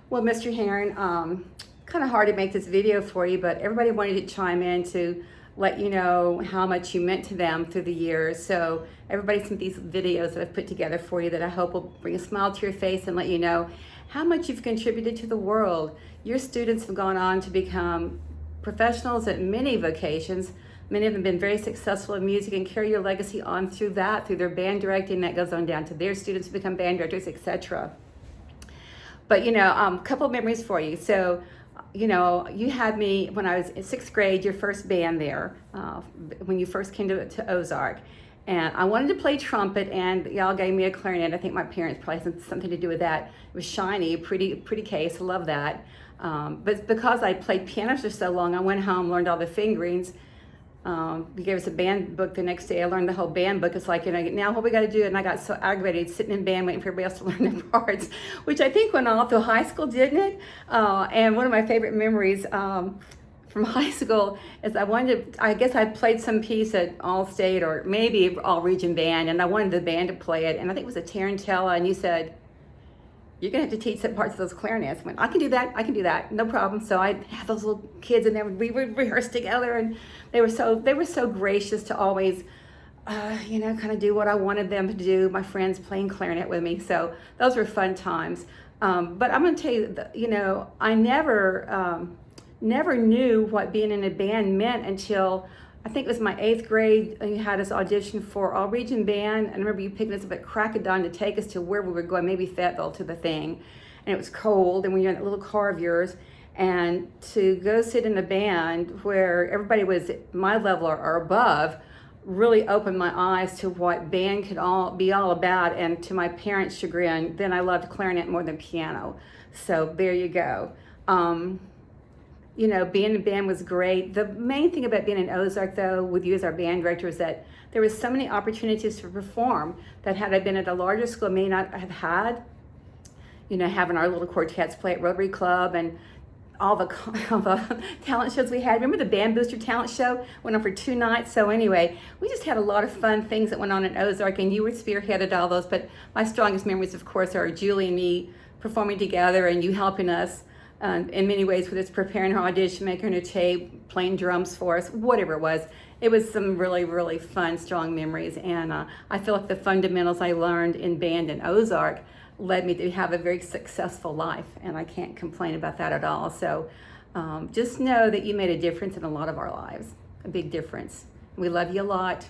Well, Mr. Herren, kind of hard to make this video for you, but everybody wanted to chime in to let you know how much you meant to them through the years. So everybody sent these videos that I've put together for you that I hope will bring a smile to your face and let you know how much you've contributed to the world. Your students have gone on to become professionals at many vocations. Many of them have been very successful in music and carry your legacy on through that, through their band directing. That goes on down to their students who become band directors, etc. But a couple of memories for you. So, you had me when I was in sixth grade, your first band there, when you first came to Ozark. And I wanted to play trumpet, and y'all gave me a clarinet. I think my parents probably had something to do with that. It was shiny, pretty case. I love that. But because I played piano for so long, I went home, learned all the fingerings. You gave us a band book the next day. I learned the whole band book. It's like, now what we got to do? And I got so aggravated sitting in band waiting for everybody else to learn their parts, which I think went all through high school, didn't it? And one of my favorite memories from high school is I guess I played some piece at All State or maybe All Region Band, and I wanted the band to play it. And I think it was a tarantella, and you said, you're gonna have to teach some parts of those clarinets. I went, I can do that, no problem. So I had those little kids, and we would rehearse together, and they were so gracious to always, kind of do what I wanted them to do. My friends playing clarinet with me, so those were fun times. But I'm gonna tell you, I never knew what being in a band meant until I think it was my 8th grade. You had us audition for All Region Band. And I remember you picking us up at crack of dawn to take us to where we were going, maybe Fayetteville, to the thing. And it was cold, and we were in that little car of yours. And to go sit in a band where everybody was at my level or above really opened my eyes to what band could be all about. And to my parents' chagrin, then I loved clarinet more than piano. So there you go. Being in a band was great. The main thing about being in Ozark, though, with you as our band director, is that there was so many opportunities to perform that had I been at a larger school, I may not have had. Having our little quartets play at Rotary Club and all the talent shows we had. Remember the Band Booster talent show? Went on for 2 nights. So anyway, we just had a lot of fun things that went on in Ozark, and you were spearheaded all those. But my strongest memories, of course, are Julie and me performing together and you helping us. In many ways, whether it's preparing her audition, making her tape, playing drums for us, whatever it was some really, really fun, strong memories. And I feel like the fundamentals I learned in band in Ozark led me to have a very successful life, and I can't complain about that at all. So just know that you made a difference in a lot of our lives, a big difference. We love you a lot.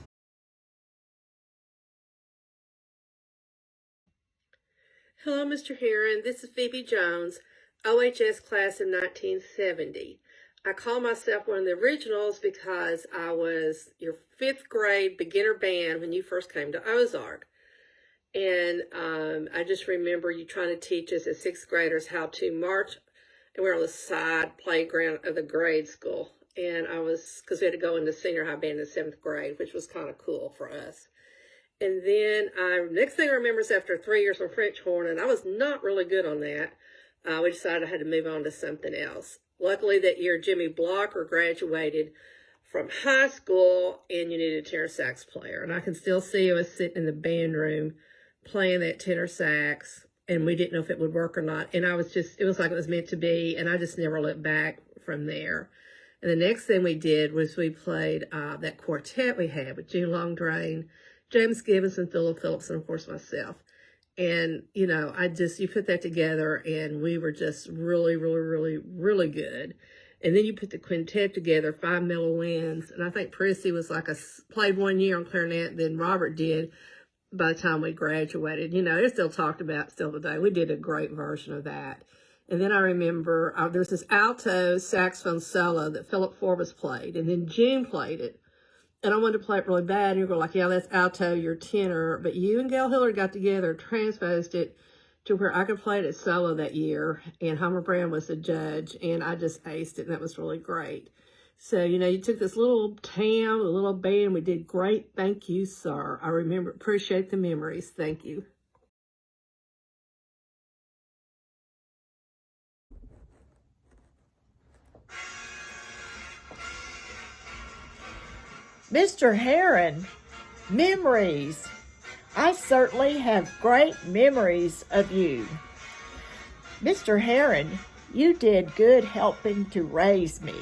Hello, Mr. Herren. This is Phoebe Jones, OHS class of 1970. I call myself one of the originals because I was your 5th grade beginner band when you first came to Ozark. And I just remember you trying to teach us as 6th graders how to march. And we're on the side playground of the grade school. And because we had to go into senior high band in 7th grade, which was kind of cool for us. And then next thing I remember is after 3 years on French horn, and I was not really good on that. We decided I had to move on to something else. Luckily that year, Jimmy Blocker graduated from high school, and you needed a tenor sax player. And I can still see us sitting in the band room playing that tenor sax, and we didn't know if it would work or not. And it was like it was meant to be, and I just never looked back from there. And the next thing we did was we played that quartet we had with Gene Longdrain, James Gibbons, and Philip Phillips, and of course myself. And, you put that together, and we were just really, really, really, really good. And then you put the quintet together, 5 Mellow Winds. And I think Prissy was played 1 year on clarinet, then Robert did by the time we graduated. It's still talked about still today. We did a great version of that. And then I remember there was this alto saxophone solo that Philip Forbes played, and then June played it. And I wanted to play it really bad, and you were like, yeah, that's alto, you're tenor. But you and Gail Hillard got together, transposed it to where I could play it at solo that year, and Homer Brown was the judge, and I just aced it, and that was really great. So, you took this little town, a little band, we did great. Thank you, sir. I appreciate the memories. Thank you. Mr. Herren, memories. I certainly have great memories of you. Mr. Herren, you did good helping to raise me.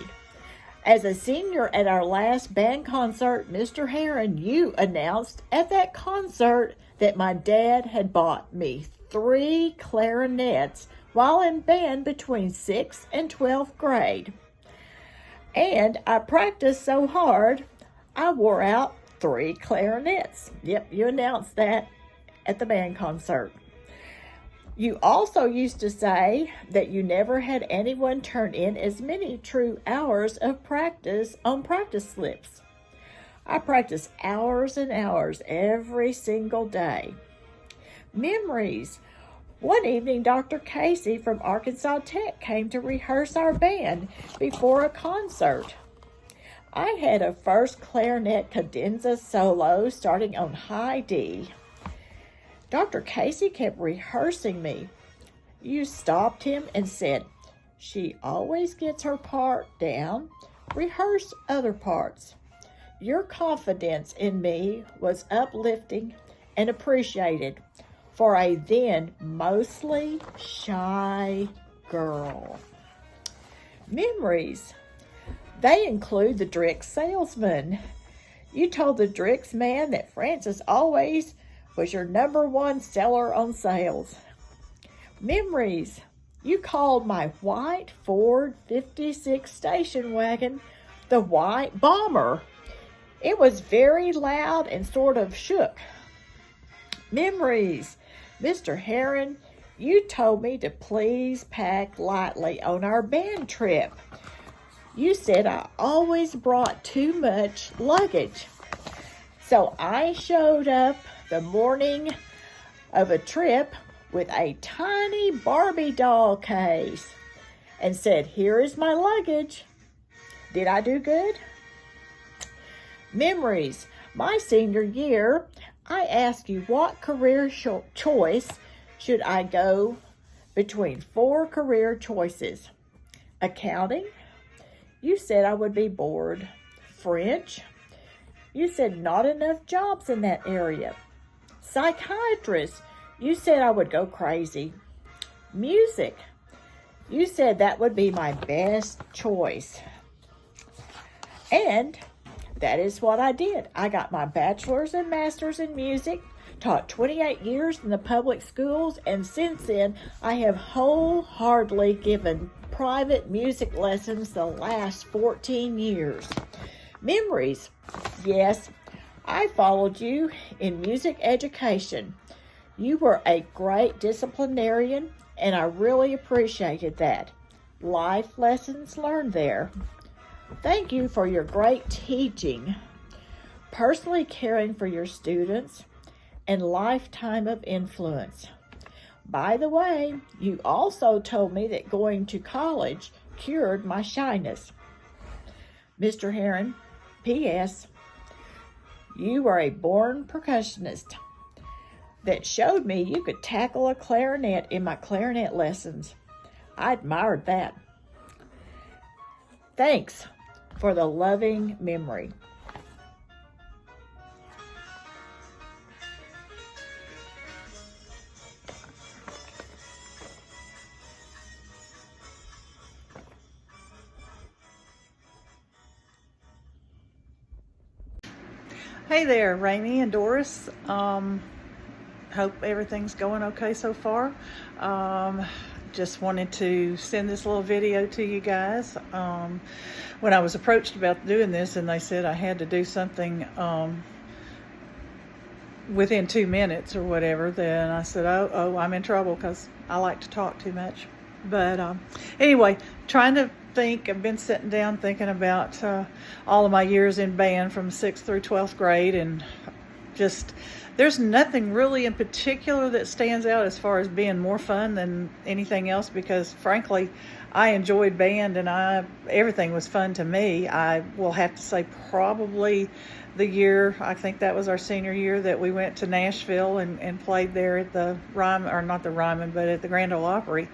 As a senior at our last band concert, Mr. Herren, you announced at that concert that my dad had bought me 3 clarinets while in band between 6th and 12th grade. And I practiced so hard, I wore out 3 clarinets. Yep, you announced that at the band concert. You also used to say that you never had anyone turn in as many true hours of practice on practice slips. I practiced hours and hours every single day. Memories. One evening, Dr. Casey from Arkansas Tech came to rehearse our band before a concert. I had a first clarinet cadenza solo starting on high D. Dr. Casey kept rehearsing me. You stopped him and said, "She always gets her part down. Rehearse other parts." Your confidence in me was uplifting and appreciated for a then mostly shy girl. Memories. They include the Drix salesman. You told the Drix man that Francis always was your #1 seller on sales. Memories. You called my white Ford 56 station wagon the White Bomber. It was very loud and sort of shook. Memories. Mr. Herren, you told me to please pack lightly on our band trip. You said I always brought too much luggage. So I showed up the morning of a trip with a tiny Barbie doll case and said, "Here is my luggage." Did I do good? Memories. My senior year, I asked you what career choice should I go between 4 career choices. Accounting. You said I would be bored. French. You said not enough jobs in that area. Psychiatrist. You said I would go crazy. Music. You said that would be my best choice. And that is what I did. I got my bachelor's and master's in music, taught 28 years in the public schools, and since then I have wholeheartedly given private music lessons the last 14 years. Memories. Yes, I followed you in music education. You were a great disciplinarian, and I really appreciated that. Life lessons learned there. Thank you for your great teaching, personally caring for your students, and lifetime of influence. By the way, you also told me that going to college cured my shyness. Mr. Herren, P.S. You were a born percussionist that showed me you could tackle a clarinet in my clarinet lessons. I admired that. Thanks for the loving memory. Hey there, Rainey and Doris. Hope everything's going okay so far. Just wanted to send this little video to you guys. When I was approached about doing this and they said I had to do something within 2 minutes or whatever, then I said, oh, I'm in trouble because I like to talk too much. But anyway, trying to think, I've been sitting down thinking about all of my years in band from 6th through 12th grade, and just there's nothing really in particular that stands out as far as being more fun than anything else, because frankly I enjoyed band and everything was fun to me. I will have to say probably the year, I think that was our senior year, that we went to Nashville and played there at the Ryman, or not the Ryman, but at the Grand Ole Opry.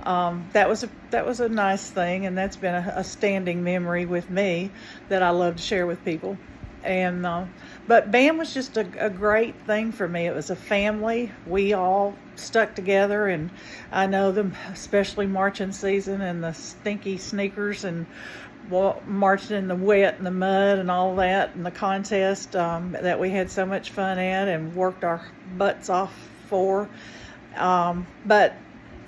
That was a nice thing, and that's been a standing memory with me that I love to share with people. And but band was just a great thing for me. It was a family. We all stuck together, and I know them, especially marching season and the stinky sneakers and marching in the wet and the mud and all that, and the contest that we had so much fun at and worked our butts off for. But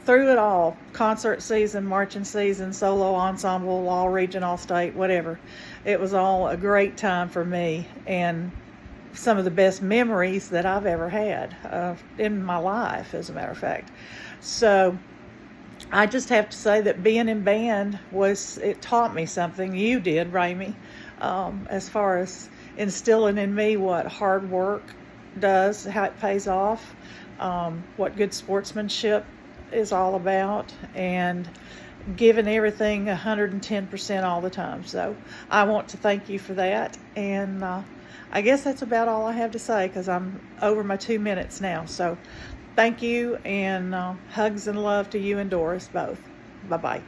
through it all, concert season, marching season, solo ensemble, all region, all state, whatever, it was all a great time for me, and some of the best memories that I've ever had in my life, as a matter of fact. So I just have to say that being in band it taught me something. You did, Ramey, as far as instilling in me what hard work does, how it pays off, what good sportsmanship is all about, and giving everything 110% all the time. So I want to thank you for that, and I guess that's about all I have to say, because I'm over my 2 minutes now. So thank you, and hugs and love to you and Doris both. Bye-bye.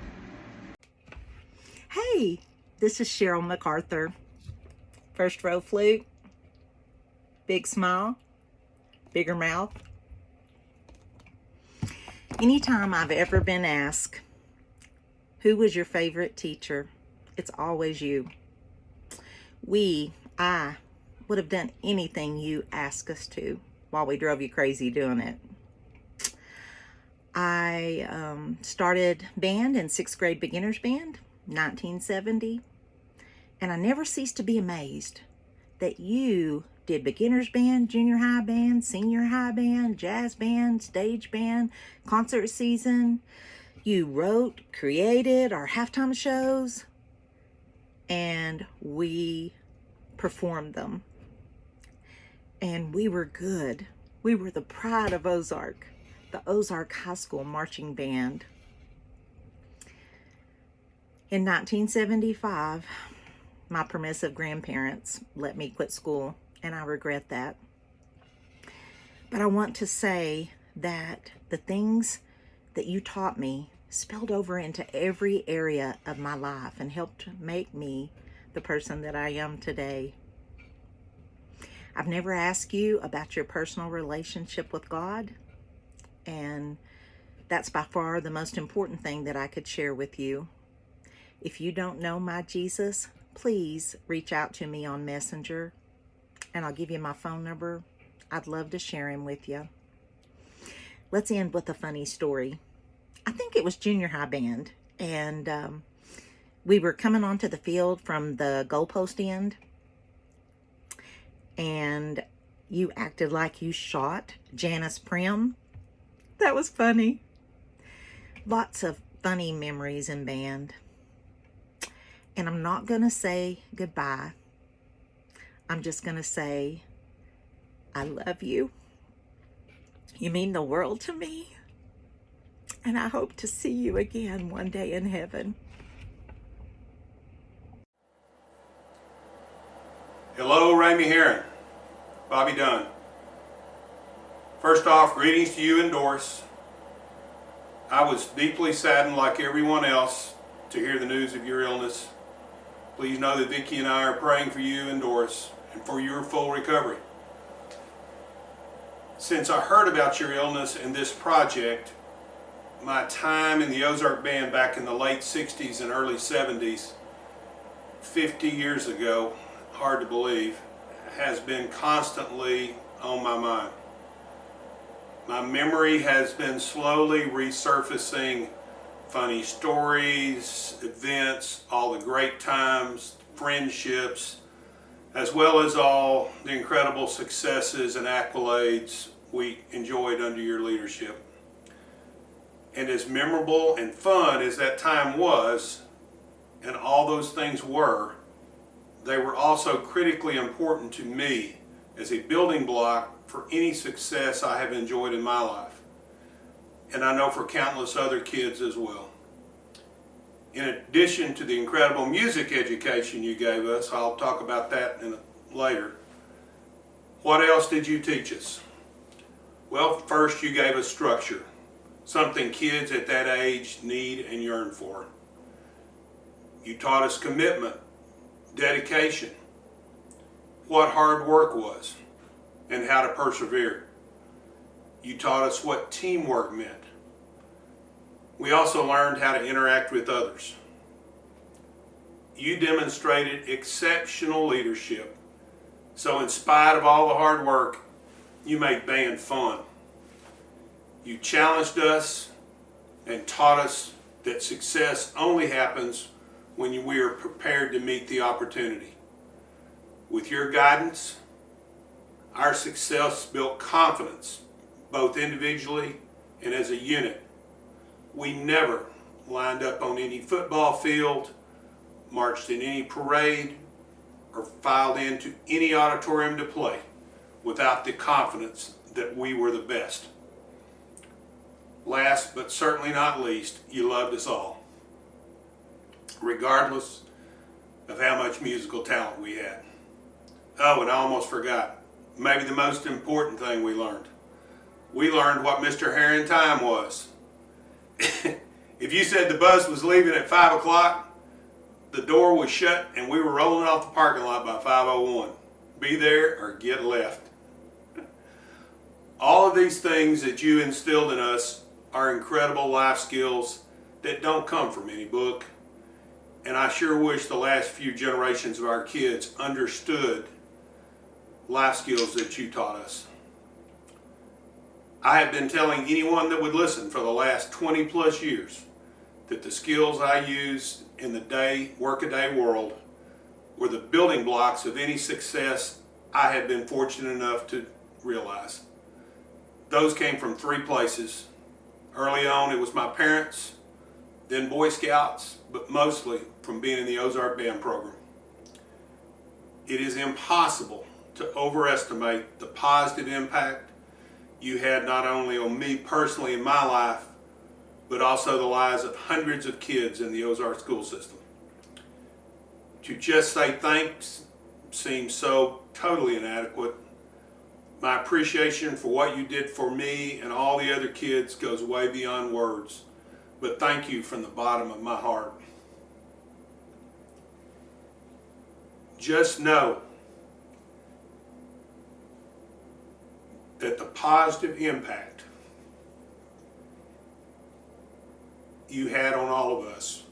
Hey, this is Cheryl MacArthur. First row flute, big smile, bigger mouth. Anytime I've ever been asked, who was your favorite teacher? It's always you. I would have done anything you asked us to while we drove you crazy doing it. I started band in 6th grade beginners band, 1970, and I never ceased to be amazed that you did beginners band, junior high band, senior high band, jazz band, stage band, concert season. You wrote, created our halftime shows, and we performed them. And we were good. We were the pride of Ozark, the Ozark High School marching band. In 1975, my permissive grandparents let me quit school, and I regret that. But I want to say that the things that you taught me spilled over into every area of my life and helped make me the person that I am today. I've never asked you about your personal relationship with God, and that's by far the most important thing that I could share with you. If you don't know my Jesus, please reach out to me on Messenger, and I'll give you my phone number. I'd love to share him with you. Let's end with a funny story. I think it was junior high band, and we were coming onto the field from the goalpost end, and you acted like you shot Janice Prim. That was funny. Lots of funny memories in band. And I'm not going to say goodbye. I'm just going to say, I love you. You mean the world to me. And I hope to see you again one day in heaven. Hello, Mr Herren. Bobby Dunn. First off, greetings to you and Doris. I was deeply saddened, like everyone else, to hear the news of your illness. Please know that Vicki and I are praying for you and Doris and for your full recovery. Since I heard about your illness and this project, my time in the Ozark Band back in the late 60s and early 70s, 50 years ago, hard to believe, has been constantly on my mind. My memory has been slowly resurfacing funny stories, events, all the great times, friendships, as well as all the incredible successes and accolades we enjoyed under your leadership. And as memorable and fun as that time was, and all those things were, they were also critically important to me as a building block for any success I have enjoyed in my life. And I know for countless other kids as well. In addition to the incredible music education you gave us, I'll talk about that later. What else did you teach us? Well, first you gave us structure, something kids at that age need and yearn for. You taught us commitment, dedication. what hard work was and how to persevere. You taught us what teamwork meant. We also learned how to interact with others. You demonstrated exceptional leadership. So in spite of all the hard work, you made band fun. You challenged us and taught us that success only happens when we are prepared to meet the opportunity. With your guidance, our success built confidence, both individually and as a unit. We never lined up on any football field, marched in any parade, or filed into any auditorium to play without the confidence that we were the best. Last but certainly not least, you loved us all, regardless of how much musical talent we had. Oh, and I almost forgot, maybe the most important thing we learned. We learned what Mr. Herren time was. If you said the bus was leaving at 5 o'clock, the door was shut and we were rolling off the parking lot by 5:01. Be there or get left. All of these things that you instilled in us are incredible life skills that don't come from any book. And I sure wish the last few generations of our kids understood life skills that you taught us. I have been telling anyone that would listen for the last 20 plus years that the skills I used in the workaday world were the building blocks of any success I have been fortunate enough to realize. Those came from three places. Early on, it was my parents, then Boy Scouts, but mostly from being in the Ozark Band program. It is impossible to overestimate the positive impact you had not only on me personally in my life, but also the lives of hundreds of kids in the Ozark school system. To just say thanks seems so totally inadequate. My appreciation for what you did for me and all the other kids goes way beyond words, but thank you from the bottom of my heart. Just know that the positive impact you had on all of us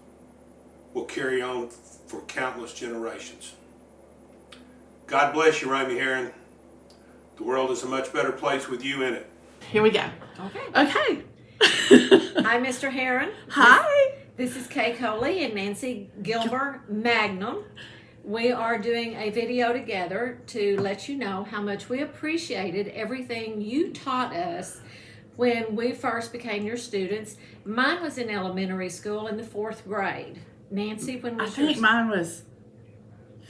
will carry on for countless generations. God bless you, Ramey Herren. The world is a much better place with you in it. Here we go. Okay. Hi, Mr. Herren. Hi. This is Kay Coley and Nancy Gilbert Magnum. We are doing a video together to let you know how much we appreciated everything you taught us when we first became your students. Mine was in elementary school in the 4th grade. Nancy, when was I think yours? mine was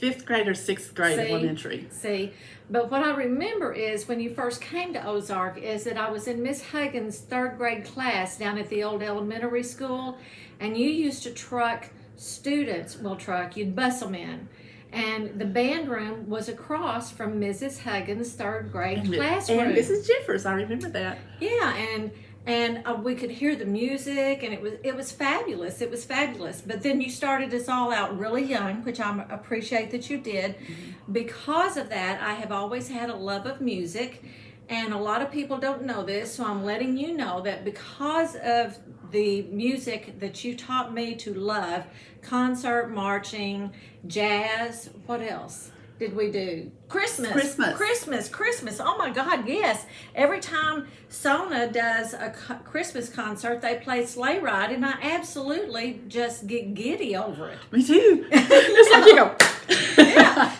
5th grade or 6th grade elementary. See, but what I remember is when you first came to Ozark is that I was in Miss Huggins' 3rd grade class down at the old elementary school, and you used to truck students, you'd bus them in. And the band room was across from Mrs. Huggins' 3rd grade classroom. And Mrs. Jeffers, I remember that. Yeah, and we could hear the music, and it was fabulous. It was fabulous. But then you started us all out really young, which I appreciate that you did. Mm-hmm. Because of that, I have always had a love of music, and a lot of people don't know this, so I'm letting you know that because of the music that you taught me to love, concert, marching, jazz, what else did we do? Christmas. Oh my God, yes. Every time Sona does a Christmas concert, they play Sleigh Ride, and I absolutely just get giddy over it. Me too. It's like you go.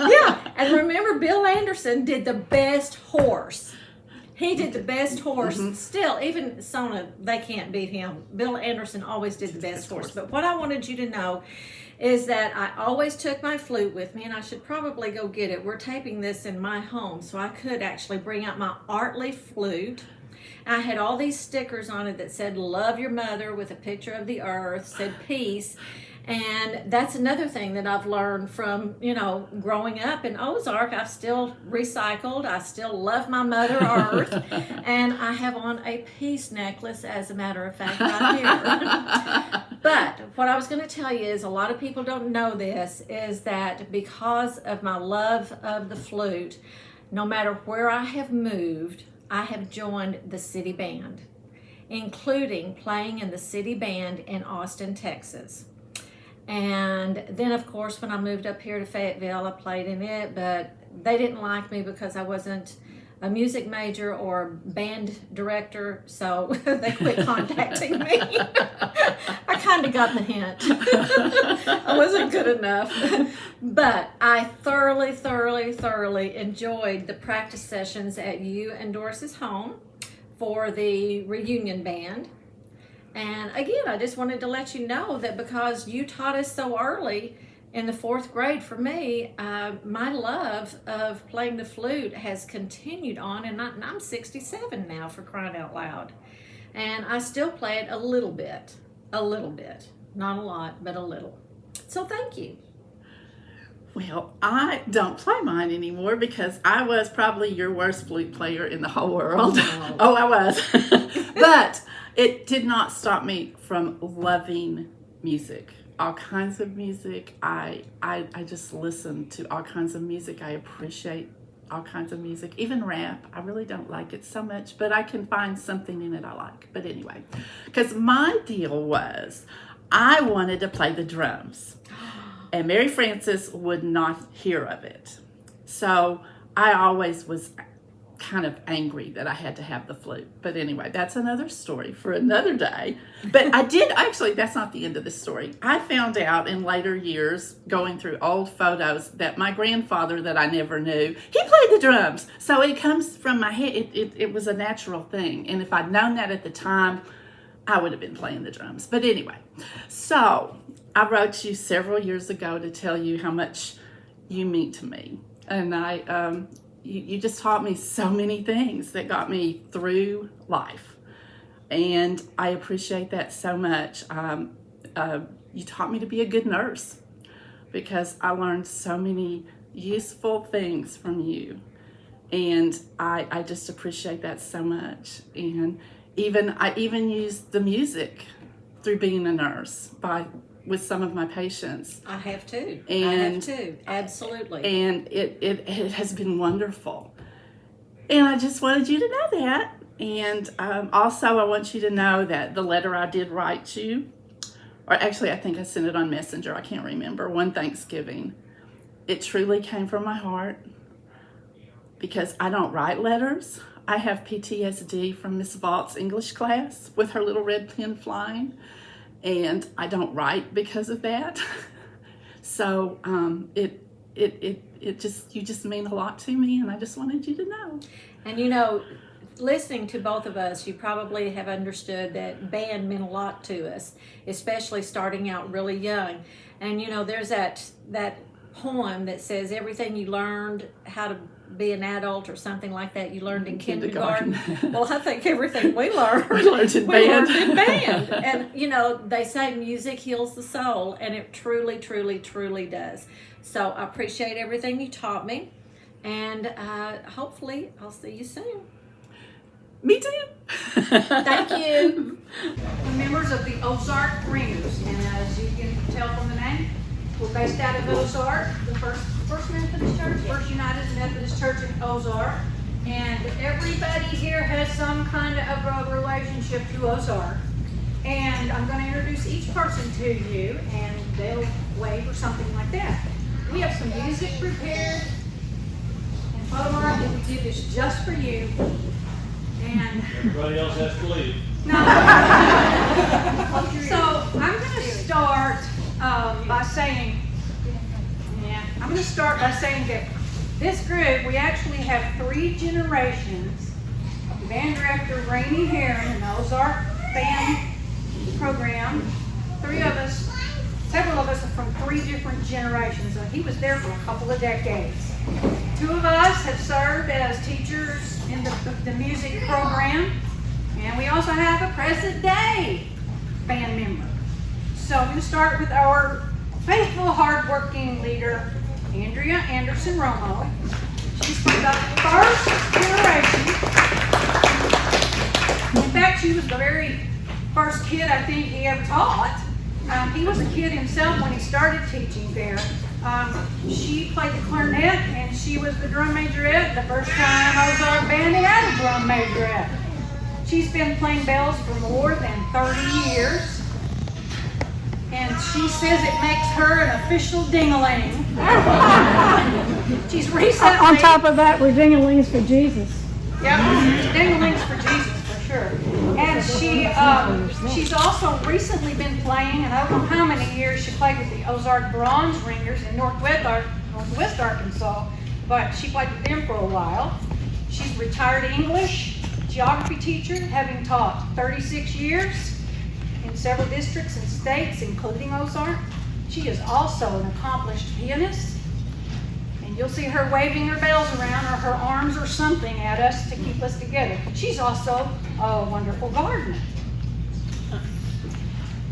Yeah. And remember, Bill Anderson did the best horse. He did the best horse. Mm-hmm. Still, even Sona, they can't beat him. Bill Anderson always did the best horse. But what I wanted you to know is that I always took my flute with me, and I should probably go get it. We're taping this in my home, so I could actually bring out my Artley flute. I had all these stickers on it that said love your mother with a picture of the earth, said peace. And that's another thing that I've learned from, growing up in Ozark. I've still recycled. I still love my Mother Earth. And I have on a peace necklace, as a matter of fact, right here. But what I was going to tell you is, a lot of people don't know this, is that because of my love of the flute, no matter where I have moved, I have joined the city band, including playing in the city band in Austin, Texas. And then, of course, when I moved up here to Fayetteville, I played in it, but they didn't like me because I wasn't a music major or band director, so they quit contacting me. I kind of got the hint. I wasn't good enough. But I thoroughly enjoyed the practice sessions at you and Doris's home for the reunion band. And again, I just wanted to let you know that because you taught us so early in the 4th grade, for me, my love of playing the flute has continued on, and I'm 67 now, for crying out loud. And I still play it a little bit, not a lot, but a little. So thank you. Well, I don't play mine anymore because I was probably your worst flute player in the whole world. Oh. Oh, I was. But it did not stop me from loving music, all kinds of music. I just listen to all kinds of music. I appreciate all kinds of music, even rap. I really don't like it so much, but I can find something in it I like. But anyway, because my deal was I wanted to play the drums. And Mary Frances would not hear of it. So I always was kind of angry that I had to have the flute. But anyway, that's another story for another day. But I did, actually, that's not the end of the story. I found out in later years, going through old photos, that my grandfather that I never knew, he played the drums. So it comes from my head. It was a natural thing. And if I'd known that at the time, I would have been playing the drums. But anyway, so I wrote you several years ago to tell you how much you mean to me. And you just taught me so many things that got me through life. And I appreciate that so much. You taught me to be a good nurse because I learned so many useful things from you. And I just appreciate that so much. And I even used the music through being a nurse with some of my patients. I have too. Absolutely. And it has been wonderful. And I just wanted you to know that. And also I want you to know that the letter I did write you, or actually I think I sent it on Messenger, I can't remember, one Thanksgiving. It truly came from my heart because I don't write letters. I have PTSD from Miss Vaught's English class with her little red pen flying. And I don't write because of that. So you just mean a lot to me, and I just wanted you to know. And listening to both of us, you probably have understood that band meant a lot to us, especially starting out really young. And there's that poem that says everything you learned how to be an adult or something like that you learned in kindergarten. Well, I think everything we learned in band. And they say music heals the soul, and it truly does. So I appreciate everything you taught me, and hopefully I'll see you soon. Me too. Thank you. We're members of the Ozark Ringers, and as you can tell from the name, we're based out of Ozark, the First Methodist Church, First United Methodist Church in Ozark, and everybody here has some kind of a relationship to Ozark. And I'm going to introduce each person to you, and they'll wave or something like that. We have some music prepared, and Father Mark, we did this just for you. And everybody else has to leave. No. So I'm going to start by saying that this group, we actually have 3 generations. Band director Rainey Herren in the Ozark band program. Several of us are from 3 different generations. He was there for a couple of decades. 2 of us have served as teachers in the music program. And we also have a present day band member. So I'm going to start with our faithful, hardworking leader, Andrea Anderson Romo. She's from the first generation. In fact, she was the very first kid I think he ever taught. He was a kid himself when he started teaching there. She played the clarinet and she was the drum majorette the first time Ozark Band had a drum majorette. She's been playing bells for more than 30 years. And she says it makes her an official ding-a-ling. She's recently... On top of that, we're ding-a-lings for Jesus. Yep, ding-a-lings for Jesus, for sure. And she's also recently been playing, and I don't know how many years she played with the Ozark Bronze Ringers in Northwest Arkansas, but she played with them for a while. She's a retired English geography teacher, having taught 36 years in several districts and states, including Ozark. She is also an accomplished pianist, and you'll see her waving her bells around or her arms or something at us to keep us together. She's also a wonderful gardener.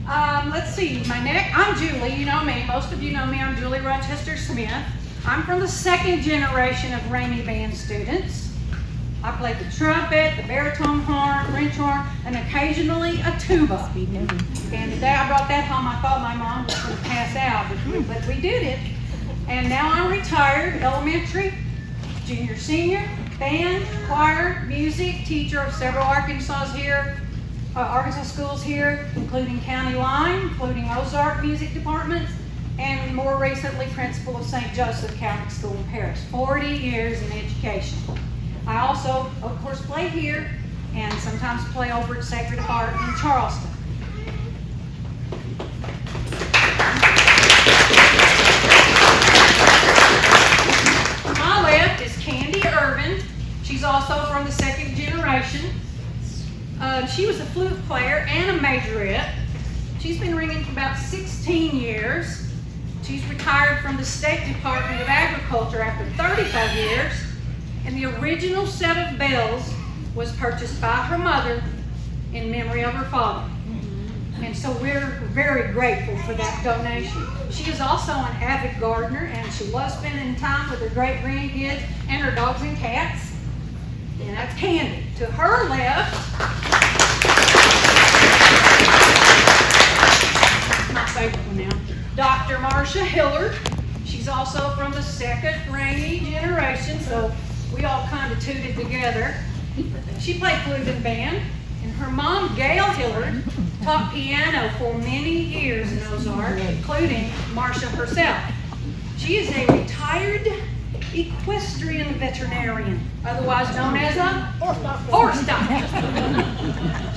Let's see, I'm Julie, you know me, most of you know me, I'm Julie Rochester Smith. I'm from the second generation of Ramey Band students. I played the trumpet, the baritone horn, French horn, and occasionally a tuba. And today I brought that home. I thought my mom was going to pass out, but we did it. And now I'm retired elementary, junior, senior, band, choir, music, teacher of several Arkansas schools here, including County Line, including Ozark Music Department, and more recently principal of St. Joseph Catholic School in Paris. 40 years in education. I also, of course, play here and sometimes play over at Sacred Heart in Charleston. To my left is Candy Irvin. She's also from the second generation. She was a flute player and a majorette. She's been ringing for about 16 years. She's retired from the State Department of Agriculture after 35 years. And the original set of bells was purchased by her mother in memory of her father. And so we're very grateful for that donation. She is also an avid gardener, and she loves spending time with her great grandkids and her dogs and cats. And that's Candy. To her left, my favorite one now, Dr. Marcia Hillard. She's also from the second Ramey generation, so we all kind of tooted together. She played flute in band, and her mom, Gail Hillard, taught piano for many years in Ozark, including Marcia herself. She is a retired equestrian veterinarian, otherwise known as a horse doctor.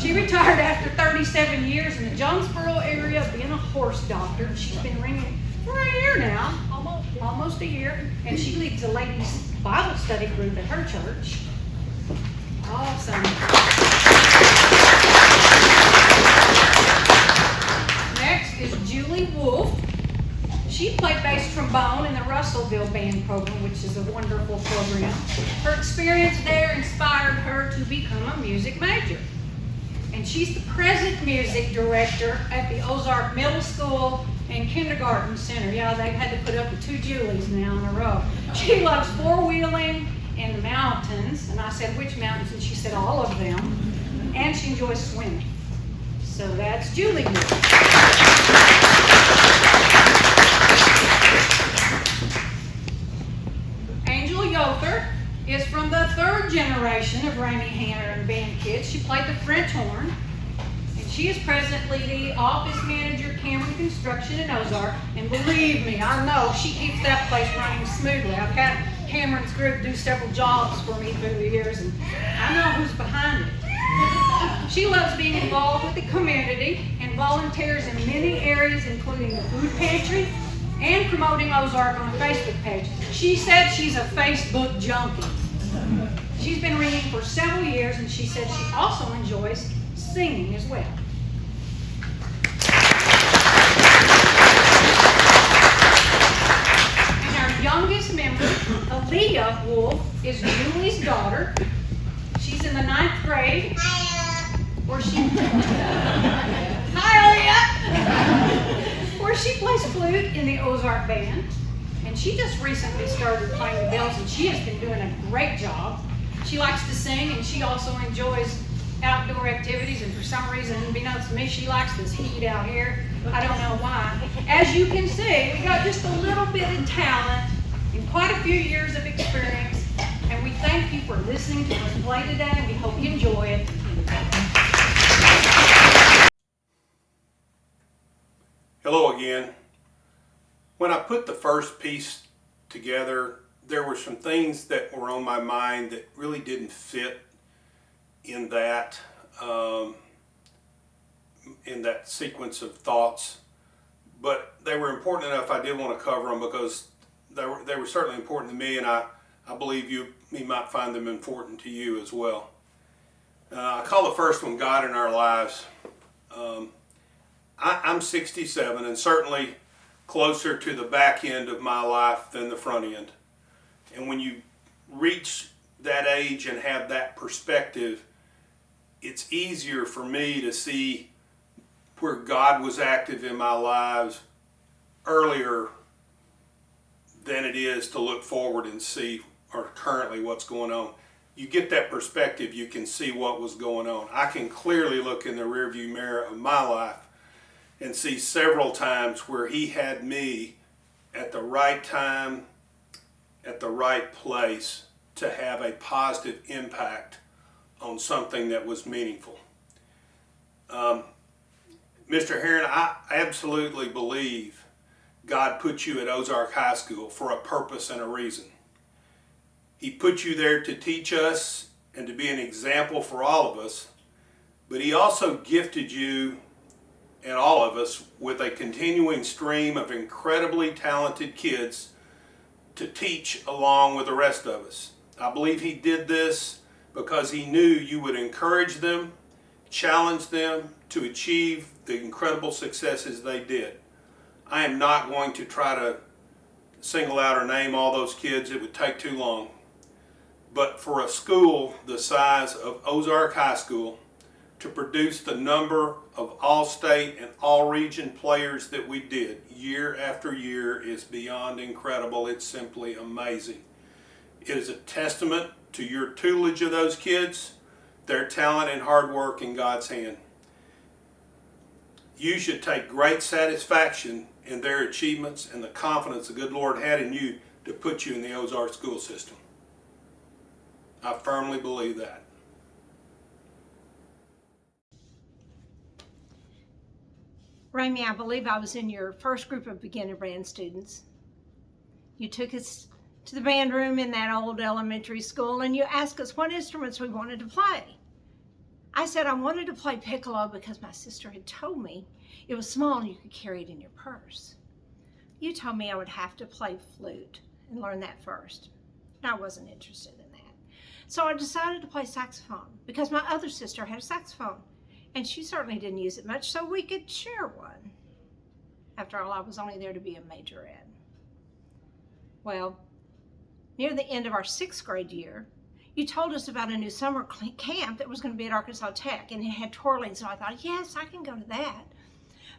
She retired after 37 years in the Jonesboro area being a horse doctor. She's been ringing for a year now, almost a year, and she leads a ladies' Bible study group at her church. Awesome. Next is Julie Wolf. She played bass trombone in the Russellville Band program, which is a wonderful program. Her experience there inspired her to become a music major. And she's the present music director at the Ozark Middle School and Kindergarten Center. Yeah, they've had to put up with 2 Julies now in a row. She loves four-wheeling and mountains. And I said, which mountains? And she said, all of them. And she enjoys swimming. So that's Julie. Angel Yother is from the third generation of Ramey Herren Band kids. She played the French horn. She is presently the office manager, Cameron Construction in Ozark. And believe me, I know she keeps that place running smoothly. I've had Cameron's group do several jobs for me through the years, and I know who's behind it. She loves being involved with the community and volunteers in many areas, including the food pantry and promoting Ozark on a Facebook page. She said she's a Facebook junkie. She's been ringing for several years, and she said she also enjoys singing as well. And our youngest member, Aaliyah Wolf, is Julie's daughter. She's in the 9th grade. where she hi Leah, where she plays flute in the Ozark Band, and she just recently started playing the bells, and she has been doing a great job. She likes to sing, and she also enjoys outdoor activities, and for some reason, unbeknownst to me, she likes this heat out here. I don't know why. As you can see, we got just a little bit of talent and quite a few years of experience, and we thank you for listening to us play today, and we hope you enjoy it. Hello again. When I put the first piece together, there were some things that were on my mind that really didn't fit in that sequence of thoughts, but they were important enough. I did want to cover them because they were certainly important to me, and I believe you might find them important to you as well. I call the first one God in Our Lives. I'm 67 and certainly closer to the back end of my life than the front end. And when you reach that age and have that perspective, it's easier for me to see where God was active in my lives earlier than it is to look forward and see or currently what's going on. You get that perspective, you can see what was going on. I can clearly look in the rearview mirror of my life and see several times where He had me at the right time, at the right place to have a positive impact on something that was meaningful. Mr. Herren, I absolutely believe God put you at Ozark High School for a purpose and a reason. He put you there to teach us and to be an example for all of us, but He also gifted you and all of us with a continuing stream of incredibly talented kids to teach along with the rest of us. I believe He did this because He knew you would encourage them, challenge them to achieve the incredible successes they did. I am not going to try to single out or name all those kids. It would take too long. But for a school the size of Ozark High School to produce the number of all-state and all-region players that we did year after year is beyond incredible. It's simply amazing. It is a testament to your tutelage of those kids, their talent and hard work in God's hand. You should take great satisfaction in their achievements and the confidence the good Lord had in you to put you in the Ozark school system. I firmly believe that. Ramey, I believe I was in your first group of beginner band students. You took us to the band room in that old elementary school and you asked us what instruments we wanted to play. I said I wanted to play piccolo because my sister had told me it was small and you could carry it in your purse. You told me I would have to play flute and learn that first. And I wasn't interested in that. So I decided to play saxophone because my other sister had a saxophone and she certainly didn't use it much, so we could share one. After all, I was only there to be a majorette. Well, near the end of our 6th grade year, you told us about a new summer camp that was going to be at Arkansas Tech, and it had twirling, so I thought, yes, I can go to that.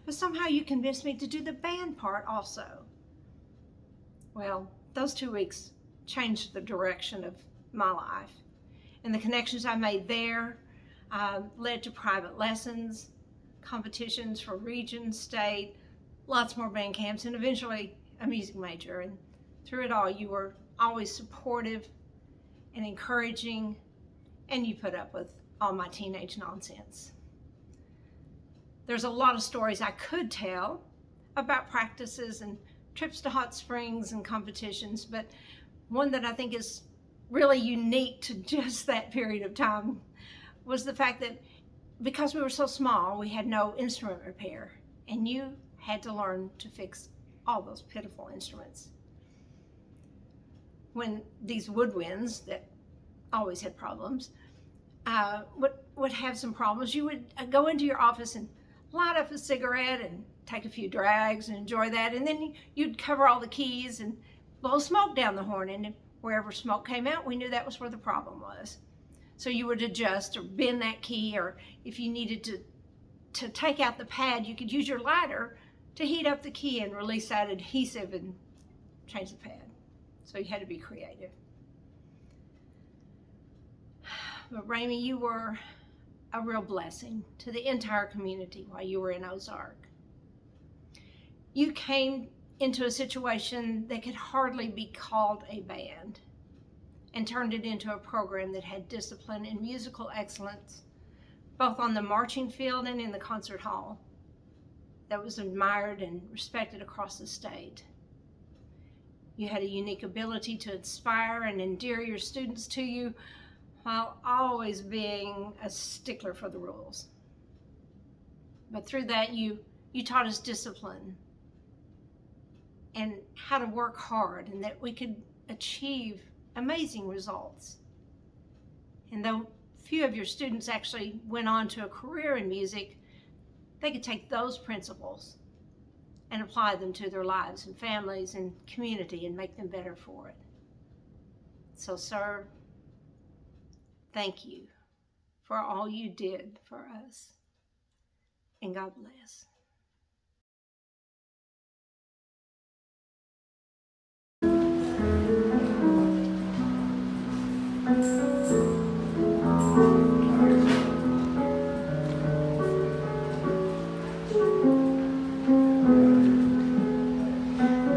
But somehow you convinced me to do the band part also. Well, those 2 weeks changed the direction of my life, and the connections I made there led to private lessons, competitions for region, state, lots more band camps, and eventually a music major. And through it all, you were always supportive and encouraging, and you put up with all my teenage nonsense. There's a lot of stories I could tell about practices and trips to hot springs and competitions, but one that I think is really unique to just that period of time was the fact that because we were so small, we had no instrument repair, and you had to learn to fix all those pitiful instruments. When these woodwinds that always had problems would have some problems, you would go into your office and light up a cigarette and take a few drags and enjoy that, and then you'd cover all the keys and blow smoke down the horn, and wherever smoke came out, we knew that was where the problem was. So you would adjust or bend that key, or if you needed to take out the pad, you could use your lighter to heat up the key and release that adhesive and change the pad. So you had to be creative. But Ramey, you were a real blessing to the entire community while you were in Ozark. You came into a situation that could hardly be called a band and turned it into a program that had discipline and musical excellence, both on the marching field and in the concert hall, that was admired and respected across the state. You had a unique ability to inspire and endear your students to you while always being a stickler for the rules. But through that, you taught us discipline and how to work hard, and that we could achieve amazing results. And though few of your students actually went on to a career in music, they could take those principles and apply them to their lives and families and community and make them better for it. So, sir, thank you for all you did for us. And God bless.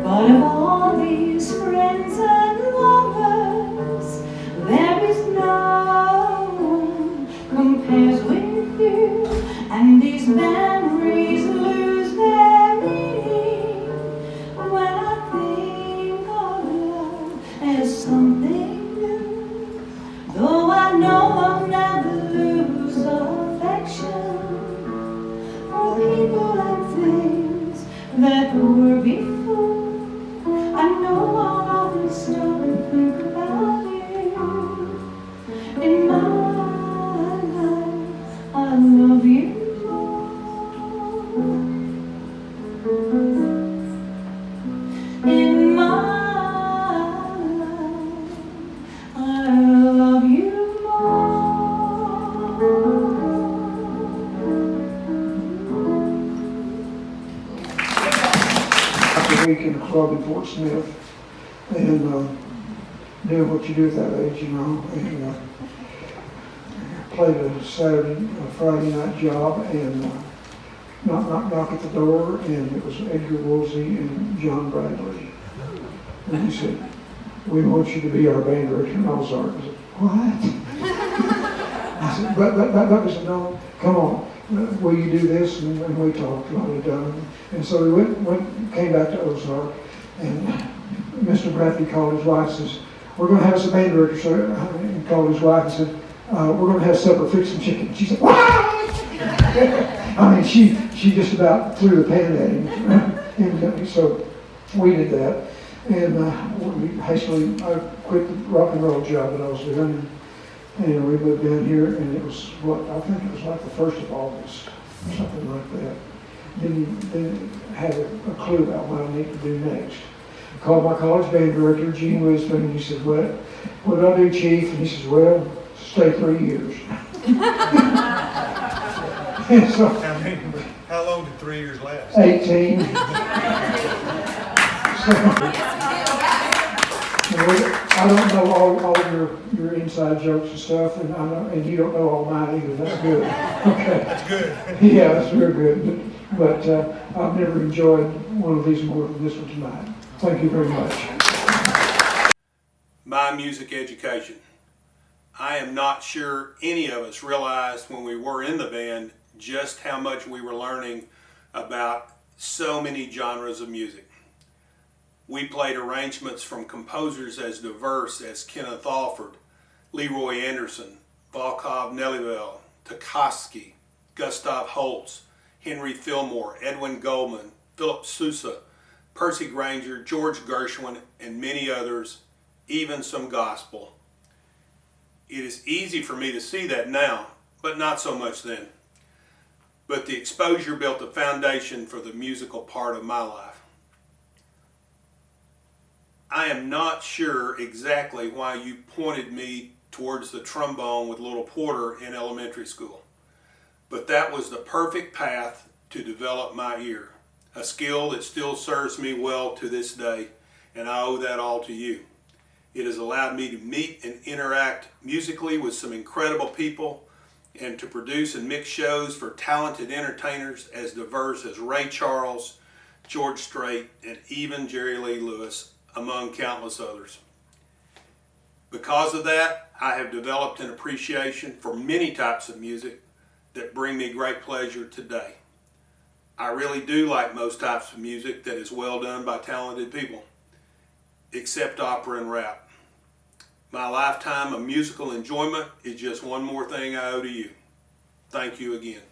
But of all these friends and lovers, there is none compares with you, and these memories lose their meaning when I think of love as something new. Though I know I'll never lose affection for people and things that were before. I know I'll always stop and think about you. In my life, I love you more. In my life, I love you more. Week in the club in Fort Smith, and doing what you do at that age, you know, and played a Friday night job, and knock at the door, and it was Edgar Woolsey and John Bradley, and he said, "We want you to be our band director in Ozark." I said, "What?" I said, but said, "No, come on. Will you do this?" And we talked about it done. And so we came back to Ozark, and Mr. Bradley called his wife and says, "We're going to have us a band director." So he called his wife and said, "We're going to have supper, fix some chicken." She said, "What?" I mean, she just about threw the pan at him. And so we did that. And we hastily quit the rock and roll job that I was doing. And we moved down here, and it was I think it was like the 1st of August, or something like that. Didn't have a clue about what I need to do next. I called my college band director, Gene Wisdom, and he said, "What do I do, Chief?" And he says, "Well, stay 3 years." And so, how long did 3 years last? 18. I don't know all of your inside jokes and stuff, and you don't know all mine either. That's good. Okay. That's good. Yeah, that's real good. But I've never enjoyed one of these more than this one tonight. Thank you very much. My music education. I am not sure any of us realized when we were in the band just how much we were learning about so many genres of music. We played arrangements from composers as diverse as Kenneth Alford, Leroy Anderson, Volkov Nellyville, Tchaikovsky, Gustav Holst, Henry Fillmore, Edwin Goldman, Philip Sousa, Percy Granger, George Gershwin, and many others, even some gospel. It is easy for me to see that now, but not so much then. But the exposure built a foundation for the musical part of my life. I am not sure exactly why you pointed me towards the trombone with little Porter in elementary school. But that was the perfect path to develop my ear, a skill that still serves me well to this day, and I owe that all to you. It has allowed me to meet and interact musically with some incredible people and to produce and mix shows for talented entertainers as diverse as Ray Charles, George Strait, and even Jerry Lee Lewis, among countless others. Because of that, I have developed an appreciation for many types of music that bring me great pleasure today. I really do like most types of music that is well done by talented people, except opera and rap. My lifetime of musical enjoyment is just one more thing I owe to you. Thank you again.